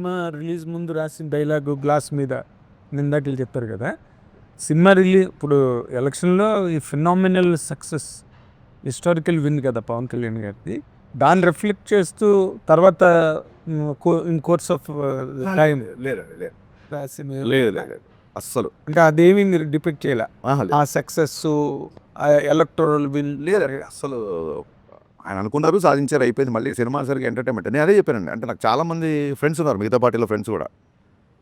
Cinema release ముందు రాసిన dialogue glass మీద నిందాకలు చెప్పారు కదా. సినిమా ఇప్పుడు ఎలక్షన్లో ఈ ఫినామినల్ సక్సెస్ హిస్టారికల్ విన్ కదా పవన్ కళ్యాణ్ గారిది. దాన్ని రిఫ్లెక్ట్ చేస్తూ తర్వాత ఇన్ కోర్స్ ఆఫ్ టైం లేదు అస్సలు అంటే అదేమి మీరు డిపెక్ట్ చేయాలి. ఆ సక్సెస్ ఎలక్టోరల్ విన్ లేదు అసలు. ఆయన అనుకున్నారు, సాధించారు, అయిపోయింది. మళ్ళీ సినిమా సరిగ్గా ఎంటర్టైన్మెంట్. నేను అదే చెప్పానండి. అంటే నాకు చాలామంది ఫ్రెండ్స్ ఉన్నారు, మిగతా పార్టీలో ఫ్రెండ్స్ కూడా.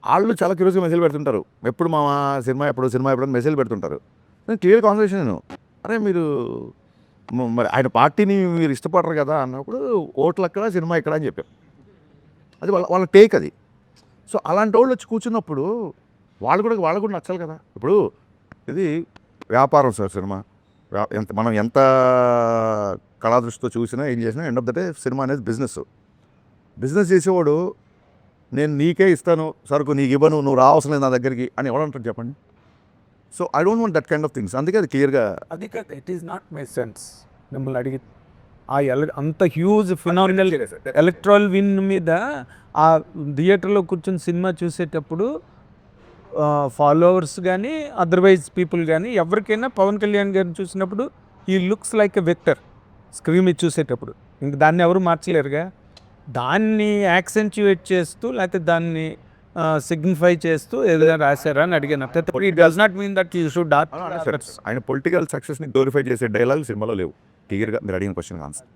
వాళ్ళు చాలా క్యూరియస్గా మెసేజ్ పెడుతుంటారు, ఎప్పుడు మా సినిమా ఎప్పుడు మెసేజ్ పెడుతుంటారు. నేను క్లియర్ కాన్వర్సేషన్ నేను, అరే మీరు మరి ఆయన పార్టీని మీరు ఇష్టపడరు కదా అన్నప్పుడు ఓట్లు అక్కడ సినిమా ఇక్కడ అని చెప్పారు. అది వాళ్ళ టేక్ అది. సో అలాంటి వాళ్ళు వచ్చి కూర్చున్నప్పుడు వాళ్ళకు కూడా నచ్చాలి కదా. ఇప్పుడు ఇది వ్యాపారం సార్ సినిమా. మనం ఎంత కళాదృష్టితో చూసినా ఏం చేసినా end of the day cinema అనేది బిజినెస్ చేసేవాడు నేను నీకే ఇస్తాను సరుకు, నీకు ఇవ్వను, నువ్వు రావసరం లేదు నా దగ్గరికి అని ఎవడంటారు చెప్పండి. So I don't want that kind of things. అందుకే అది క్లియర్గా అది కాదు, it is not my sense. మిమ్మల్ని అడిగి అంత హ్యూజ్ ఫినామినల్ ఎలక్ట్రల్ విన్ మీద ఆ థియేటర్లో కూర్చొని సినిమా చూసేటప్పుడు ఫాలోవర్స్ కానీ అదర్వైజ్ పీపుల్ కానీ ఎవరికైనా పవన్ కళ్యాణ్ గారిని చూసినప్పుడు ఈ looks like a vector screen మీద చూసేటప్పుడు. ఇంక దాన్ని ఎవరు మార్చలేరుగా. దాన్ని యాక్సెంచుయేట్ చేస్తూ లేకపోతే దాన్ని సిగ్నిఫై చేస్తూ ఏదైనా రాశారా అని అడిగాను. It does not mean that you should ఆయన పొలిటికల్ సక్సెస్ని గ్లోరిఫై చేసే డైలాగ్ సినిమాలో లేవు. క్లియర్గా మీరు అడిగిన క్వశ్చన్ ఆన్సర్.